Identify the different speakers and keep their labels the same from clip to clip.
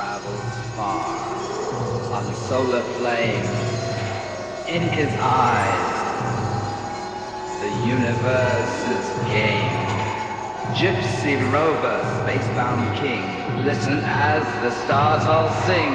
Speaker 1: travels far on solar flame. In his eyes, the universe's game. Gypsy rover, spacebound king, listen as the stars all sing.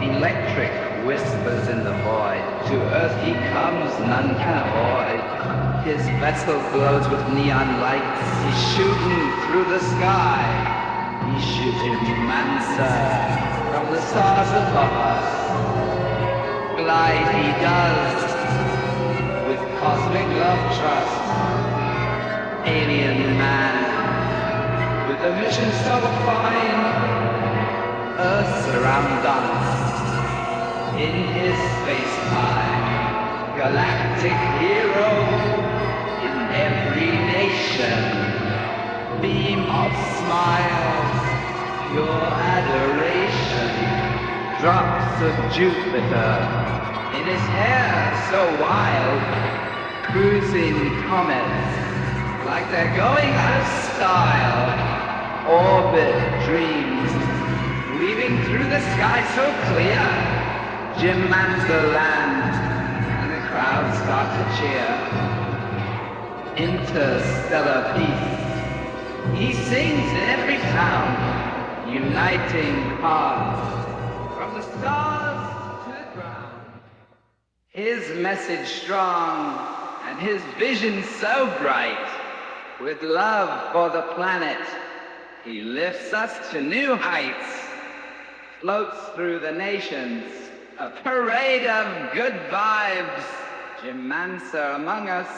Speaker 1: Electric whispers in the void, to earth he comes, none can avoid. His vessel glows with neon lights, he's shooting through the sky. He's shooting Manser from the stars above us. Glide he does, with cosmic love trust. Alien man, with a mission so fine. Earth surrounds us in his space-time. Galactic hero in every nation. Beam of smiles, pure adoration. Drops of Jupiter in his hair so wild. Cruising comets like they're going out of style. Orbit dreams weaving through the sky so clear. Jim Manser lands and the crowds start to cheer. Interstellar peace, he sings in every sound, uniting hearts from the stars to the ground. His message strong and his vision so bright. With love for the planet, he lifts us to new heights. Floats through the nations, a parade of good vibes. Jim Manser among us,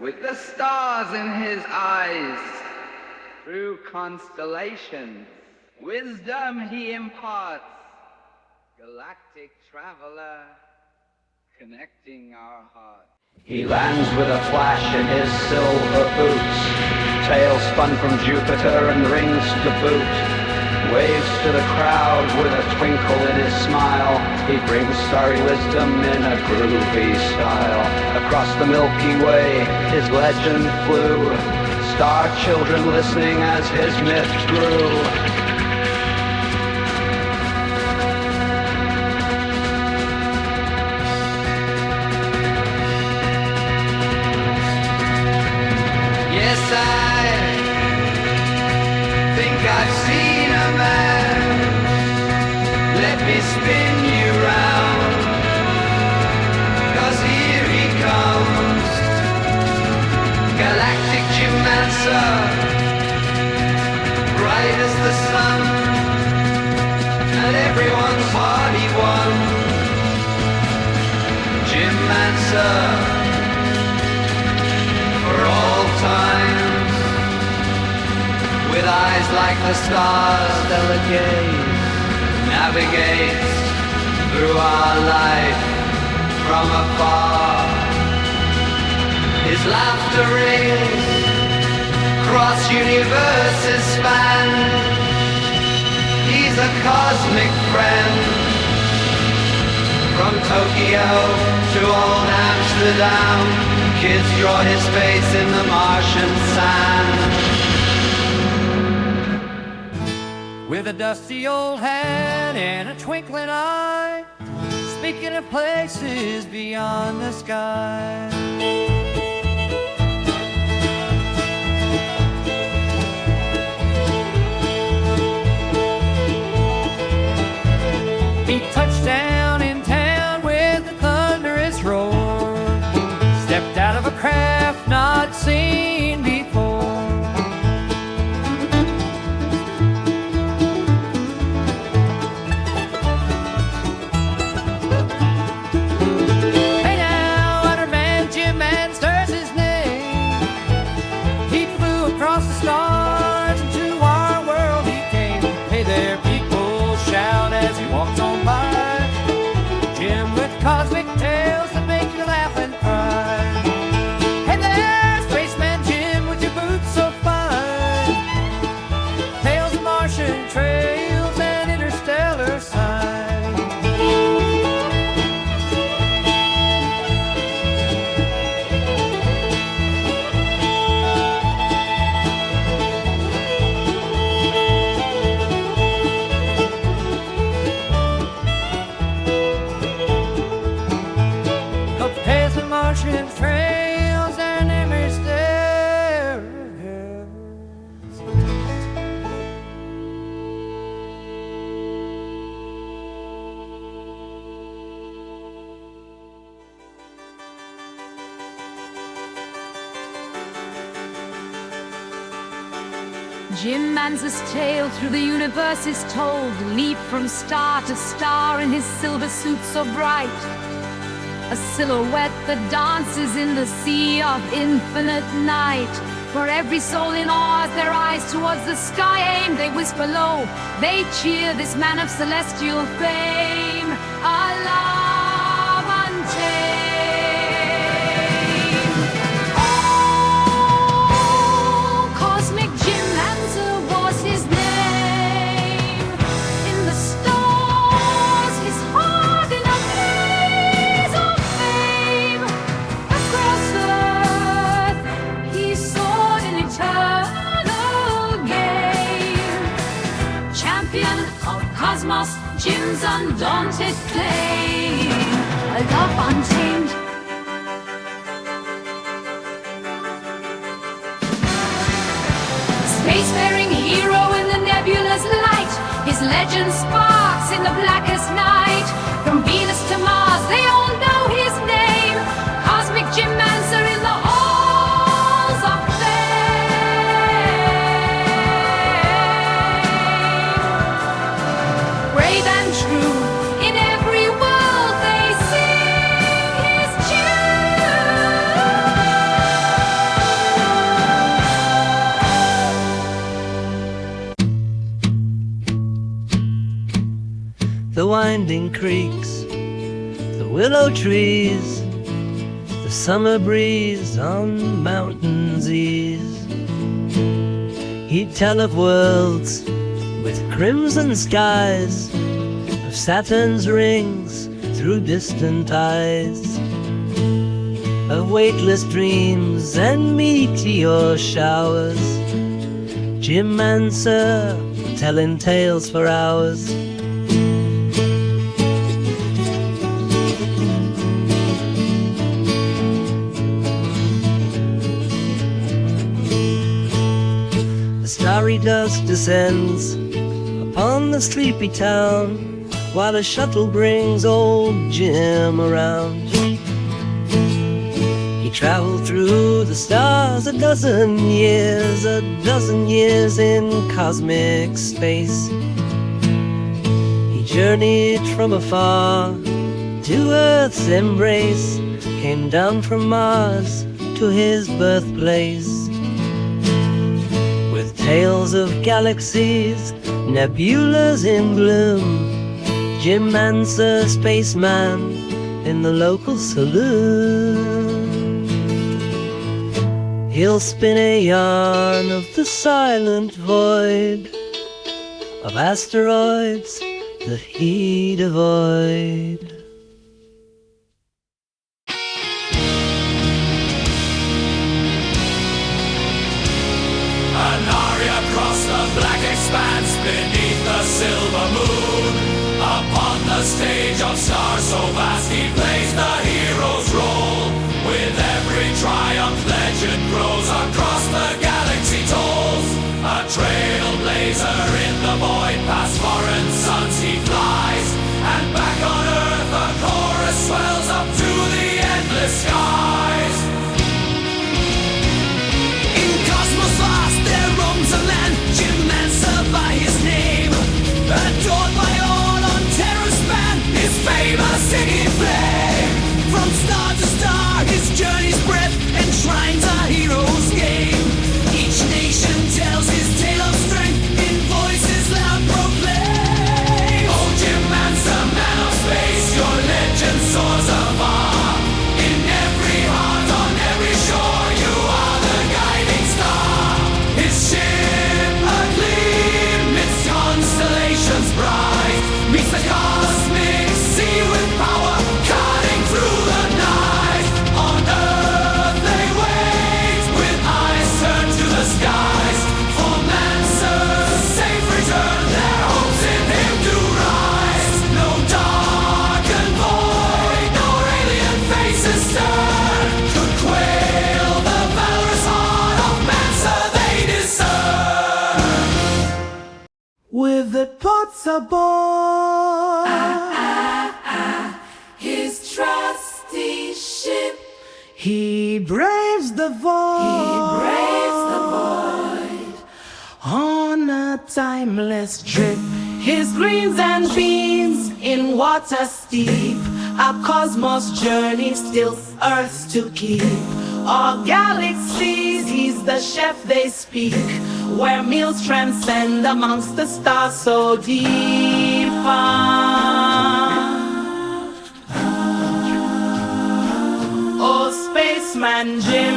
Speaker 1: with the stars in his eyes. Through constellations, wisdom he imparts. Galactic traveler, connecting our hearts. He lands with a flash in his silver boots. Tail spun from Jupiter and rings to boot. Waves to the crowd with a twinkle in his smile. He brings starry wisdom in a groovy style. Across the Milky Way, his legend flew. Star children listening as his myth grew. Yes, I think I've seen a man. Let me spin you round, 'cause here he comes. Galactic Jim Manser, bright as the sun, and everyone's heart he won. Jim Manser, for all times, with eyes like the stars, stellar gaze, navigates through our life from afar. His laughter rings across universes span. He's a cosmic friend, from Tokyo to old Amsterdam. Kids draw his face in the Martian sand. With a dusty old hat and a twinkling eye, speaking of places beyond the sky. He touched down in town with a thunderous roar. Stepped out of a craft not seen before. Hey now, Outer Man Jim Manser
Speaker 2: Jim Manser's tale through the universe is told. Leap from star to star in his silver suit so bright. A silhouette that dances in the sea of infinite night. For every soul in awe, as their eyes towards the sky aim, they whisper low, they cheer this man of celestial fame. Allah untamed. Oh, cosmic Jim Manser was his name. In the stars, his heart in a blaze of fame. Across earth, he soared in eternal game. Champion of cosmos, Jim's undaunted claim. A love untamed. Spacefaring hero in the nebula's light. His legend sparks in the blackest night. From Venus to Mars, they all know his name. Cosmic Jim Manser in the halls of fame. Brave and true, in every world they sing his tune.
Speaker 3: The winding creeks, the willow trees, the summer breeze on mountains ease. He'd tell of worlds with crimson skies, of Saturn's rings through distant eyes, of weightless dreams and meteor showers. Jim Manser telling tales for hours. Starry dusk descends upon the sleepy town, while a shuttle brings old Jim around. He traveled through the stars a dozen years in cosmic space. He journeyed from afar to Earth's embrace, came down from Mars to his birthplace. With tales of galaxies, nebulas in bloom, Jim Manser, spaceman in the local saloon. He'll spin a yarn of the silent void, of asteroids that he'd avoid.
Speaker 4: Across the black expanse beneath the silver moon, upon the stage of stars so vast he plays the hero's role. With every triumph legend grows, across the galaxy tolls. A trailblazer in the void, past foreign suns he flies, and back on Earth a chorus swells up to the endless skies. In cosmos vast there roams a man, Jim Manser by his name, adored by all on terror span, his famous city flame. From star to star his journey's breadth enshrines a hero's game. Each nation tells his tale of strength in voices loud proclaim. Oh Jim Manser, man of space, your legend soars afar. In every heart, on every shore, you are the guiding star. His ship agleam midst constellations bright, meets the cosmic sea with power, cutting through the night. On Earth they wait, with eyes turned to the skies, for Manser's safe return, their hopes in him do rise. No darkened void, nor alien faces stern, could quail the valorous heart of Manser they discern.
Speaker 5: With the thoughts aboard,
Speaker 4: His trusty ship,
Speaker 5: he braves the void.
Speaker 4: he braves the void.
Speaker 5: On a timeless trip. His greens and beans in water steep. A cosmos journey, still Earth to keep. All galaxies, he's the chef they speak. Where meals transcend amongst the stars so deep. Oh, spaceman Jim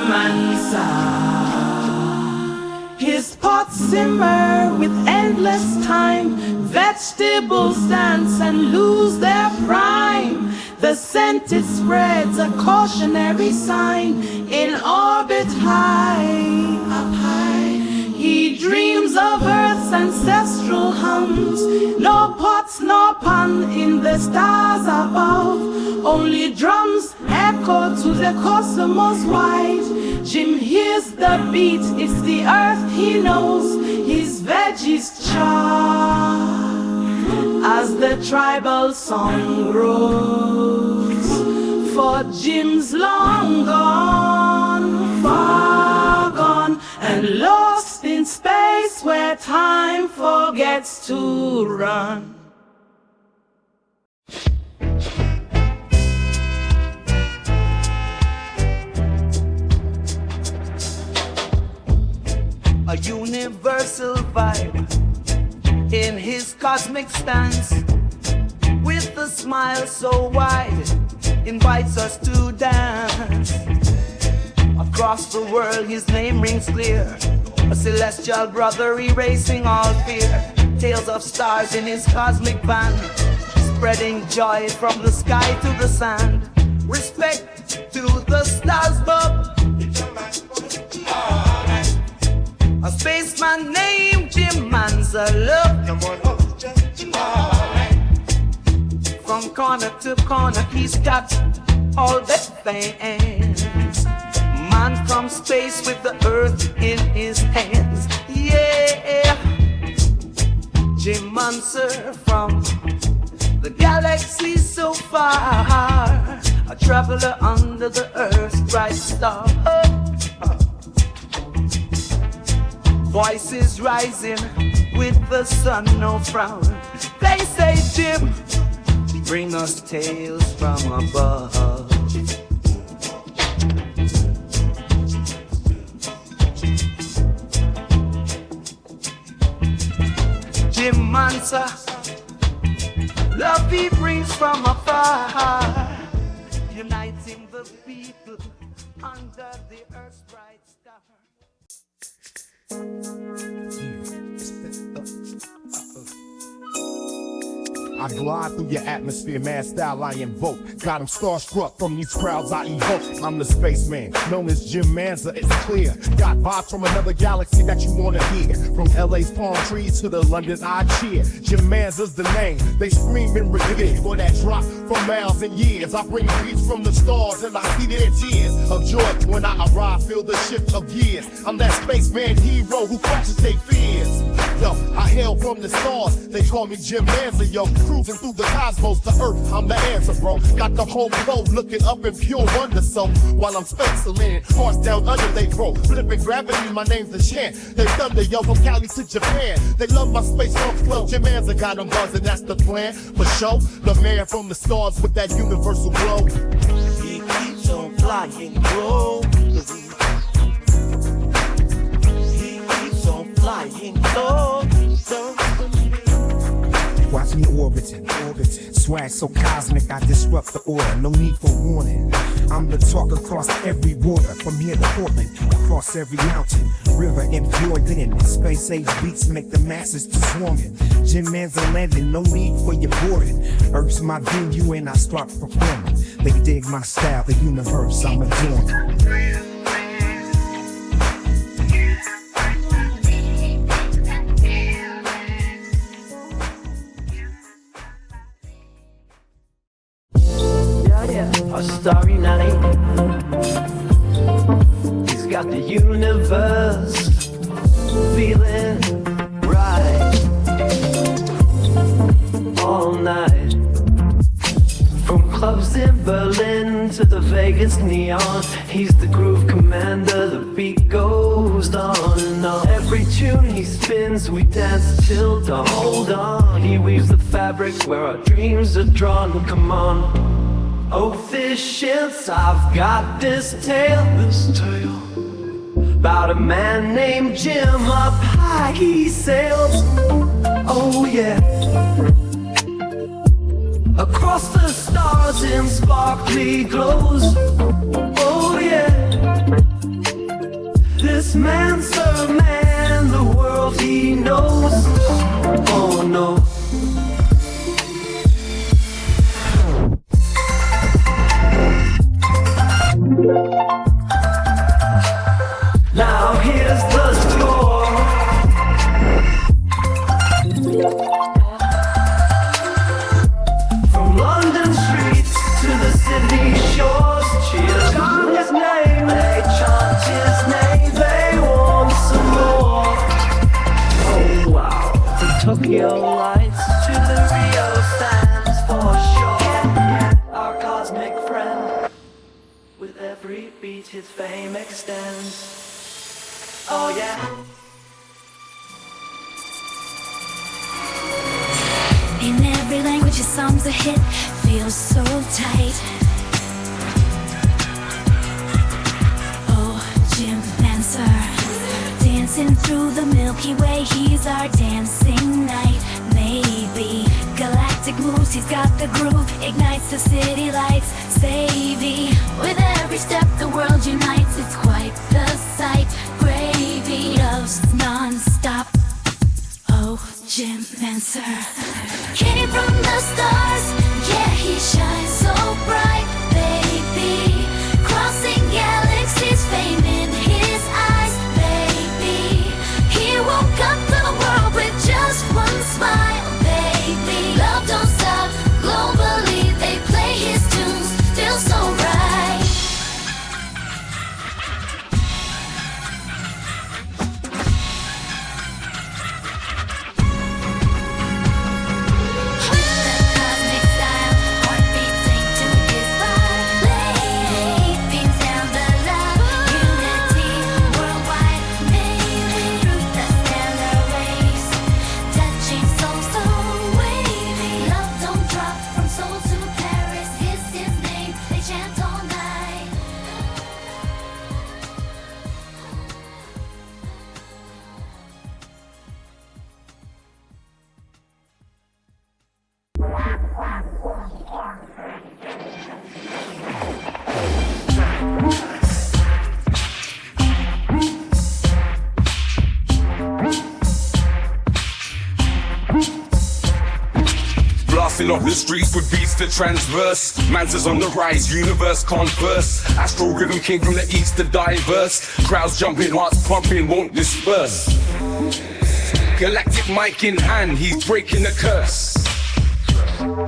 Speaker 5: Manser. His pots simmer with endless time. Vegetables dance and lose their prime. The scent it spreads, a cautionary sign. In orbit high, up high, he dreams of Earth's ancestral hums. No pots, no pun in the stars above. Only drums echo to the cosmos wide. Jim hears the beat, it's the Earth he knows. His veggies char as the tribal song grows. For Jim's long gone, far gone, and lost in space where time forgets to run.
Speaker 3: A universal vibe in his cosmic stance, with a smile so wide, invites us to dance. Across the world his name rings clear, a celestial brother erasing all fear. Tales of stars in his cosmic band, spreading joy from the sky to the sand. Respect to the stars above. A spaceman named Jim Manser, love. From corner to corner, he's got all the things. Man from space with the earth in his hands. Yeah, Jim Manser from the galaxy so far, a traveler under the earth's bright star. Voices rising with the sun, no frown. They say, Jim, bring us tales from above. Jim Manser, love he brings from afar, uniting the people under the earth's bright star.
Speaker 6: I glide through your atmosphere, mad style I invoke. Got him starstruck from these crowds I evoke. I'm the spaceman, known as Jim Manser, it's clear. Got vibes from another galaxy that you wanna hear. From LA's palm trees to the London I cheer. Jim Manser's the name, they scream and revere. For that drop from miles and years, I bring beats from the stars and I see their tears of joy. When I arrive, feel the shift of years. I'm that spaceman hero who crushes their fears. Yo, I hail from the stars, they call me Jim Manser, yo. Cruising through the cosmos to Earth, I'm the answer, bro. Got the whole globe looking up in pure wonder, so while I'm spaceling, hearts down under they grow. Flipping gravity, my name's the chant. They thunder, yo, from Cali to Japan. They love my space funk flow. Jim Manser got them buzzing, that's the plan. For show, the man from the stars with that universal glow. He keeps on flying low. He keeps on flying low.
Speaker 7: Watch me orbiting. Swag so cosmic, I disrupt the order. No need for warning. I'm the talk across every border, from here to Portland, across every mountain, river, and fjord. In space age beats make the masses to swarming. Jim Manser landing, no need for your boarding. Earth's my venue and I start performing. They dig my style, the universe I'm adorning.
Speaker 3: A starry night. He's got the universe feeling right all night. From clubs in Berlin to the Vegas neon,
Speaker 8: He's the groove commander, the beat goes on and on. Every tune he spins, we dance till dawn. Hold on, he weaves the fabric where our dreams are drawn. Come on, officials, I've got this tale about a man named Jim. Up high he sails, oh yeah, across the stars in sparkly glows, oh yeah. This man's a man, the world he knows, oh no. Now here's the score. From London streets to the Sydney shores, cheers on his name, they chant his name, they want some more. Oh wow, the Tokyo lights to the Rio stands for sure. Our cosmic friend, with every beat his fame extends. Oh yeah.
Speaker 9: In every language his songs a hit, feels so tight. Oh, Jim Manser, dancing through the Milky Way, he's our dancing knight. Maybe galactic moves, he's got the groove, ignites the city lights. Savvy, with every step the world unites, it's quite the sight. Gravy loves non-stop. Oh, Jim Manser came from the stars, yeah, he shines so bright, baby. Crossing galaxies, fame in his eyes, baby. He woke up the world with just one smile, baby. Love don't stop, globally they play his tunes, feel so right.
Speaker 10: Blasting off the streets with beats to transverse. Manser's on the rise, universe converse. Astral rhythm came from the east to diverse. Crowds jumping, hearts pumping, won't disperse. Galactic mic in hand, he's breaking the curse.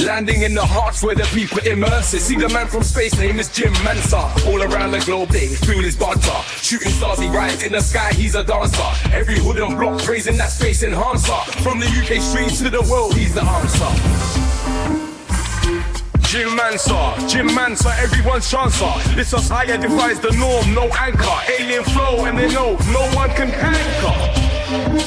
Speaker 10: Landing in the hearts where the people immerse. See the man from space, name is Jim Manser. All around the globe they feel his banter. Shooting stars, he rides in the sky, he's a dancer. Every hood and block praising that space enhancer. From the UK streets to the world, he's the answer. Jim Manser, everyone's chancer. This us higher defies the norm, no anchor. Alien flow and they know no one can anchor.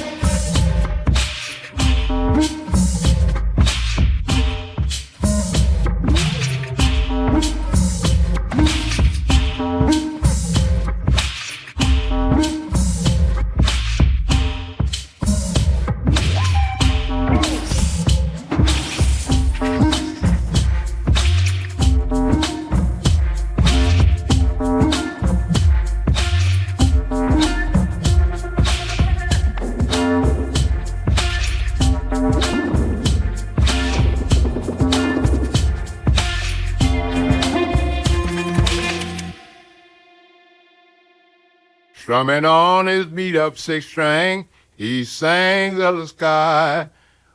Speaker 11: Strumming on his beat-up six-string, he sings of the sky,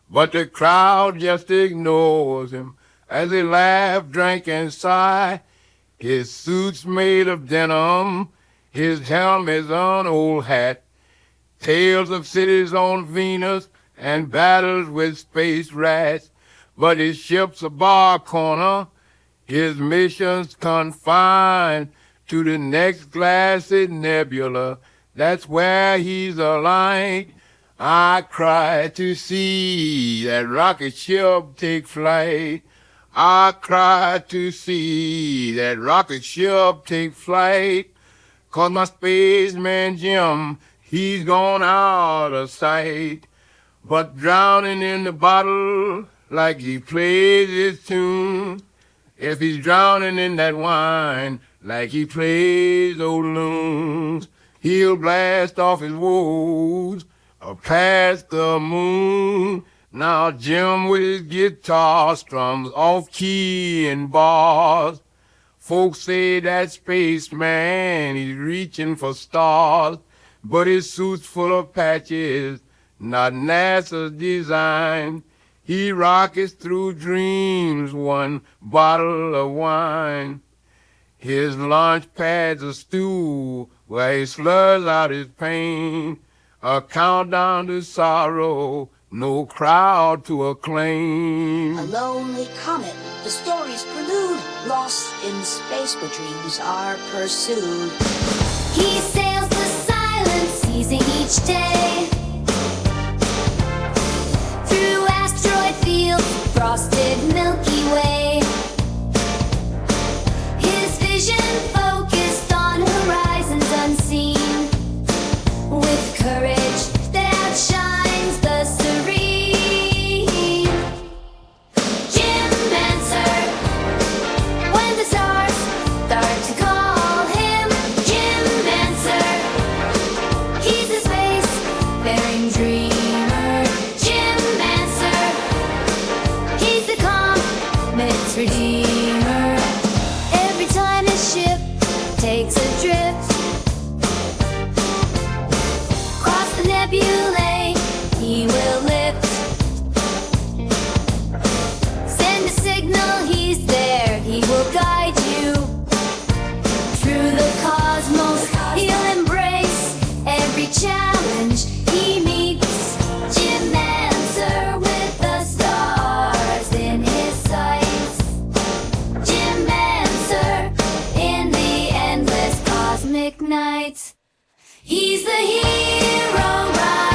Speaker 11: but the crowd just ignores him as they laugh, drink, and sigh. His suit's made of denim, his helmet's an old hat, tales of cities on Venus and battles with space rats, but his ship's a bar corner, his mission's confined to the next glassy nebula. That's where he's a light. I cry to see that rocket ship take flight. I cry to see that rocket ship take flight. 'Cause my spaceman Jim, he's gone out of sight. But drowning in the bottle like he plays his tune. If he's drowning in that wine like he plays old loons, he'll blast off his woes past the moon. Now Jim with his guitar strums off key and bars. Folks say that spaceman, he's reaching for stars, but his suit's full of patches, not NASA's design. He rockets through dreams, one bottle of wine. His launch pad's a stool where he slurs out his pain. A countdown to sorrow, no crowd to acclaim.
Speaker 12: A lonely comet, the story's prelude, lost in space where dreams are pursued.
Speaker 9: He sails the silence, seizing each day. Through asteroid fields, frosted Milky Way. His vision focused on horizons unseen. With courage that outshines the serene. Jim Manser, when the stars start to call him Jim Manser. He's a space-faring dreamer. Jim Manser, he's the comet's redeemer. Every time his ship takes a drift across the nebulae, he will lift. Send a signal, he's there, he will guide you through the cosmos. He'll embrace every challenge he meets. Jim Manser with the stars in his sights. Jim Manser in the endless cosmic nights. He's the hero, right?